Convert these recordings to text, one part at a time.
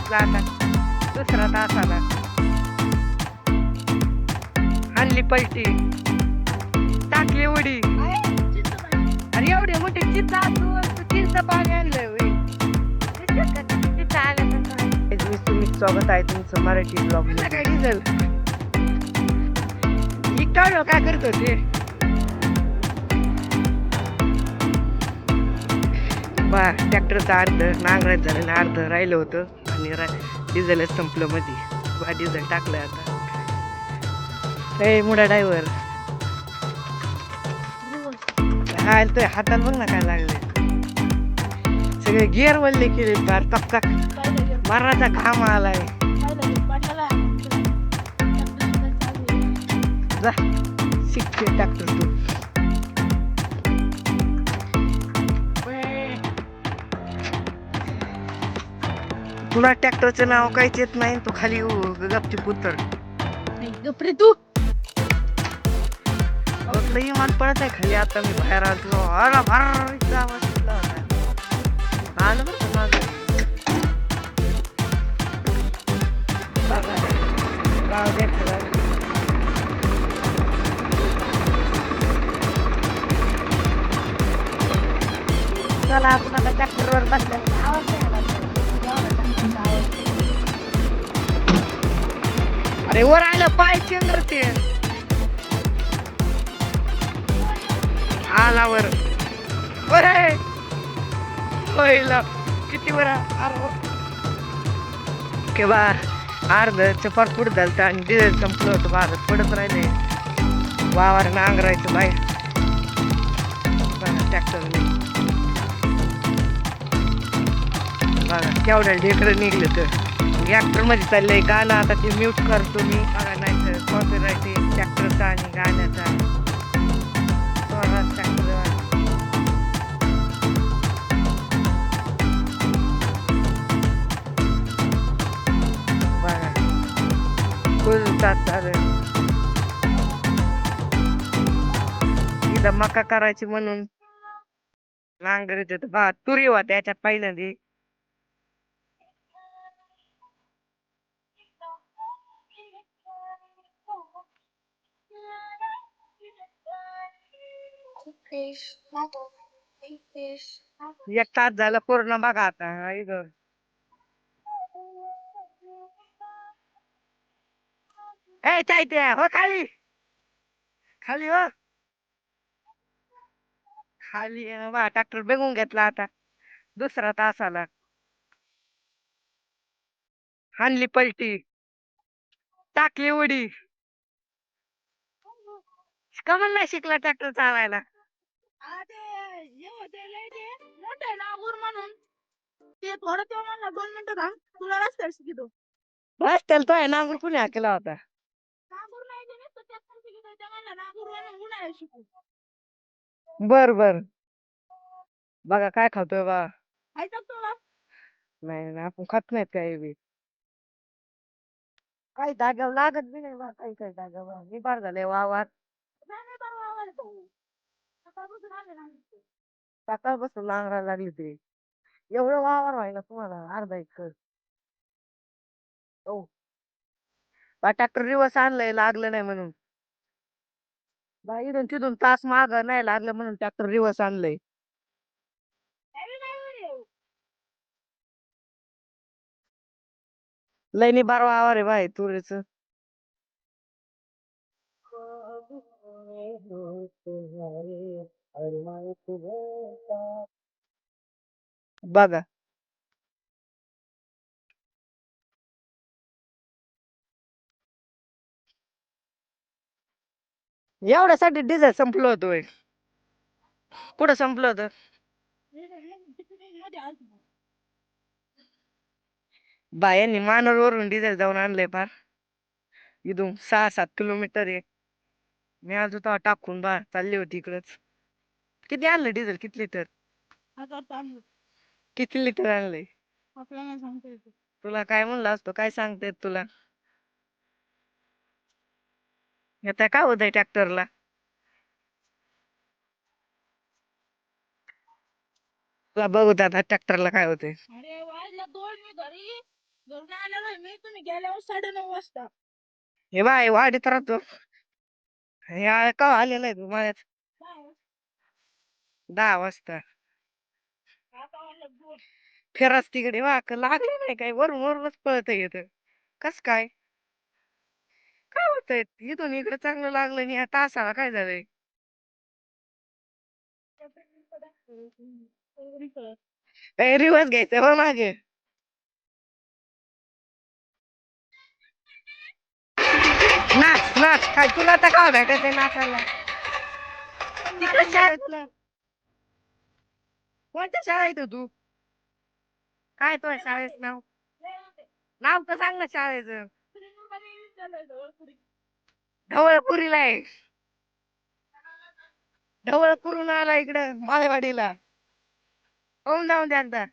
घेतला आता दुसरा तास आला. आणली पलटी, टाकली उडी. अरे एवढे मोठे चिंच चिंच पाणी आणलंय होय. तुम्ही स्वागत आहे तुमचं मराठी ब्लॉग. काय डिझेल इकडं काय करत होते बा. ट्रॅक्टरचं अर्ध नांगरायचं झालं, अर्ध राहिलं होतं आणि डिझेलच संपलं मध्ये. बा डिझेल टाकलंय आता. ए मुडा ड्रायव्हर हा तो हाताला बघ ना काय लागले. सगळे गिअर वल्ले केले फार टक मरणाचा घाम आलाय. जा शिकते ट्रॅक्टर तू. तुला ट्रॅक्टरचं नाव काहीच येत नाही, तो खाली गपची पुतर गपरे तू. लई मान पडत आहे खाली. आता मी बाहेर आलो आलं बरं का माझं. गाव द्या चला आपण आता ट्रॅक्टरवर बसल्या. अरे वर आलं पाय चेंद्र ते आला वर पहिला किती वर केव्हा अर्ध फार पुढे झालं आणि डिझेल संपलं होतं. भारत पडत राहिले वावर नांगरायचं बाहेर ट्रॅक्टरने. बघा केवढ्या ढेकरं निघलं. तर ट्रॅक्टर मध्ये चाललंय गाणं. आता ते म्यूट करतो मी. बघा नाही तर कॉपीराइट आहे ट्रॅक्टरचा आणि गाण्याचा. बघा फुल चालू. इथं मका करायची म्हणून नांगरीत येत बा. तुरी होत्या त्याच्यात पहिल्यांदा. एक तास झालं पूर्ण. बघा आता इथं ए चायते हो खाली खाली हो खाली बा. ट्रॅक्टर बघून घेतला आता दुसरा तास आला. हाणली पलटी, टाकली उडी. कमल नाही शिकला ट्रॅक्टर चालवायला. थोडं तेव्हा म्हणलं 2 मिनिटं थांब तुला रस्त्यावर शिकवतो. बस त्याला तो आहे नांगर कुणी हाकला होता. बर बर बघा काय खातोय बा. नाही आपण खात नाहीत काही बी. काही जाग्यावर लागत बी नाही बा. काही काही जाग्यावर मी बार झाले वावर. सकाळ बसून नांगरायला लागली ते. एवढं वावर व्हायला तुम्हाला अर्धा एकर. हो बा ट्रॅक्टर रिवर्स आणलंय लागलं नाही म्हणून. बा इथून तिथून तास माग नाही लागलं म्हणून ट्रॅक्टर रिवर्स आणलंय. लईनी बार वावर आहे बाय तुरीच. बघा एवढ्यासाठी डिझेल संपलं होतं. कुठं संपलं होतं. बायांनी मानर वरून डिझेल जाऊन आणलंय फार. इथून 6-7 किलोमीटर आहे. मी आज तेव्हा टाकून बा चालली होती इकडच. किती आणलं डिझेल किती लिटर. किती लिटर आणलंय आपल्याला सांगता येते. तुला काय म्हणलं असतो काय सांगते तुला. आता काय होतंय ट्रॅक्टरला. तुला बघू आता ट्रॅक्टरला काय होतंय. अरे वाजला 2 मी घरी घरून आलेलो मी तुम्ही गेल्यावर 9:30 वाजता. हे बाय वाढीत राहतो. हे का आलेला आहे तू माझ्यात 10 वाजता. आता म्हणलं बोल. फिरास तिकडे वाक लागले नाही काय वरून वरूनच पळत येत. कस काय काय होतंय इथून इकडे चांगलं लागलं नाही या तासाला काय झालंय. रिवर्स घ्यायचं हो मागे. नाच नाच काय तुला तर काय भेटायचंय नाचायला. तिकडे शाळेत ना कोणत्या शाळेत आहे तू काय तो शाळेत नाव नाव तर सांग ना शाळेचं. ढवळपुरीला आहे. ढवळपुरून आला इकडं माळेवाडीला होऊन जाऊन द्या आता.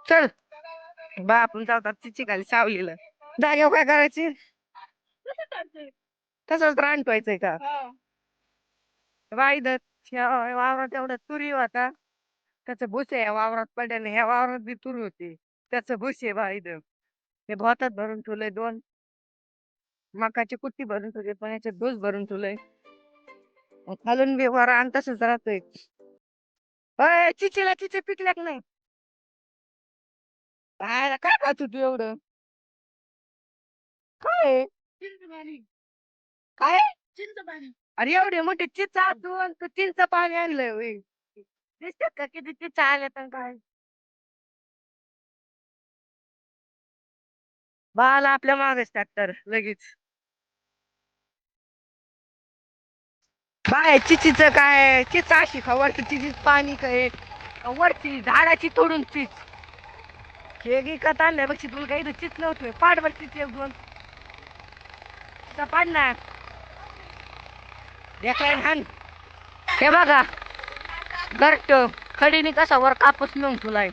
चल बा आपण जाऊतात तिची खाली सावलीला जागेवर काय करायची तसंच रान ठेवायचंय का वाईद वावरात एवढा तुरी होता त्याचं भुसे या वावरात पडल्याने ह्या वावरात बी तुरी होती त्याचं भुसे वाईद हे भातात भरून ठेवलंय 2 मकाची कुट्टी भरून ठेवली पण याच्यात भूस भरून ठेवलंय खालून बी वर आणि तसंच राहतोय. चिचीला चिचे पिकल्या का नाही काय खातो तू एवढं काय काय अरे एवढे मोठे चिच आतून तू चिंच पाणी आणलंय होय. दिसतात का किती चिच आल्या तर काय बाला आपल्या मागच ट्रॅक्टर लगेच बाय चिचीच काय चिच अशी खवरची चिचीच पाणी काय वरची झाडाची तोडून चीच हे विकत आणल्यापेक्षा तुला काही चिच नव्हतं पाडवर चिच 1-2 पाडणार देखलाय हान हे बघा घरट खडीने कसा वर कापूस नेऊन तुलाय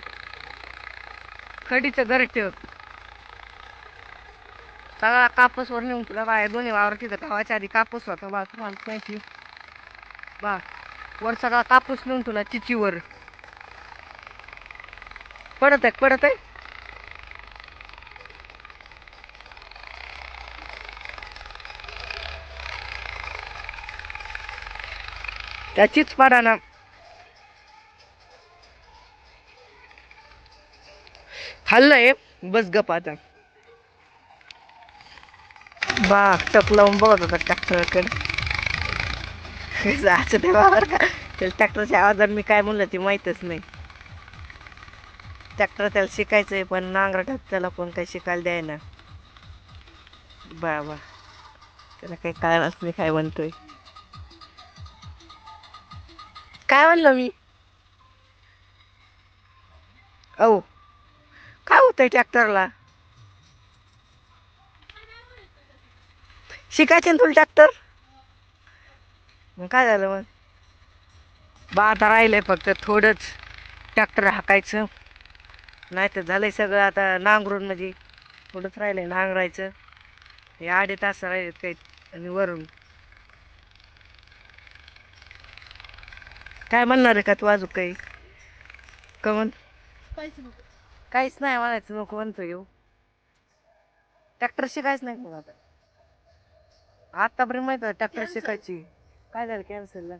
खडीचं घरट सगळा कापूस वर नेऊन तुला बाय दोन्ही वावर तिथं गावाच्या आधी कापूस होता बा तुम्हाला माहिती बा वर सगळा कापूस नेऊन तुला चिचीवर पडत आहे त्याचीच पाडा ना हल्लंय बस गप आता बा टप लावून बघत होता ट्रॅक्टरकडे जायचं तेव्हा बरं का त्याला ट्रॅक्टरच्या आवाजात मी काय म्हणलं ते माहीतच नाही. ट्रॅक्टर त्याला शिकायचंय पण नांगरटात त्याला कोण काही शिकायला द्यायना बा त्याला काही कळलंच नाही काय म्हणतोय काय म्हणलं मी औ काय होतंय ट्रॅक्टरला शिकायचे ना तुला ट्रॅक्टर मग काय झालं मग बा आता राहिलंय फक्त थोडंच ट्रॅक्टर हाकायचं नाही तर झालंय सगळं आता नांगरून म्हणजे थोडंच राहिलंय नांगरायचं हे 2.5 तास राहिलेत काही आणि वरून काय म्हणणार आहे का तू अजून काही कमन काहीच नाही म्हणायचं नको म्हणतो येऊ ट्रॅक्टर शिकायच नाही मग आतापर्यंत माहित ट्रॅक्टर शिकायची काय झालं कॅन्सल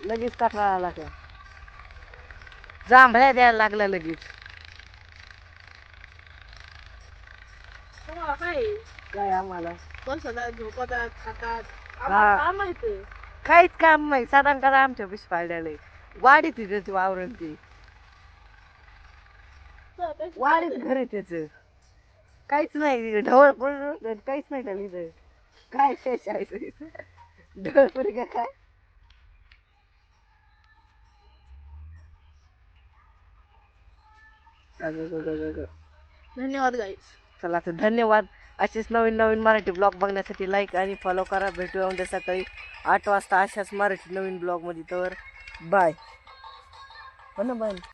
लगेच टाकला आला का जांभळ्या द्यायला लागला लगेच काय आम्हाला झोपतात खातात काहीच काम नाही साधारण करा आमच्या पिश पाड्याला वाढीत त्याची वावरण ती वाढीत घर आहे त्याच काहीच नाही ढवळ पण काहीच नाही त्याला इथं काय शेषायचं ढवळपुरी का काय धन्यवाद गाईस चला तर धन्यवाद असेच नवीन नवीन मराठी ब्लॉग बघण्यासाठी लाईक आणि फॉलो करा भेटूया उद्या सकाळी 8 वाजता अशाच मराठी नवीन ब्लॉगमध्ये तर बाय हो ना बाय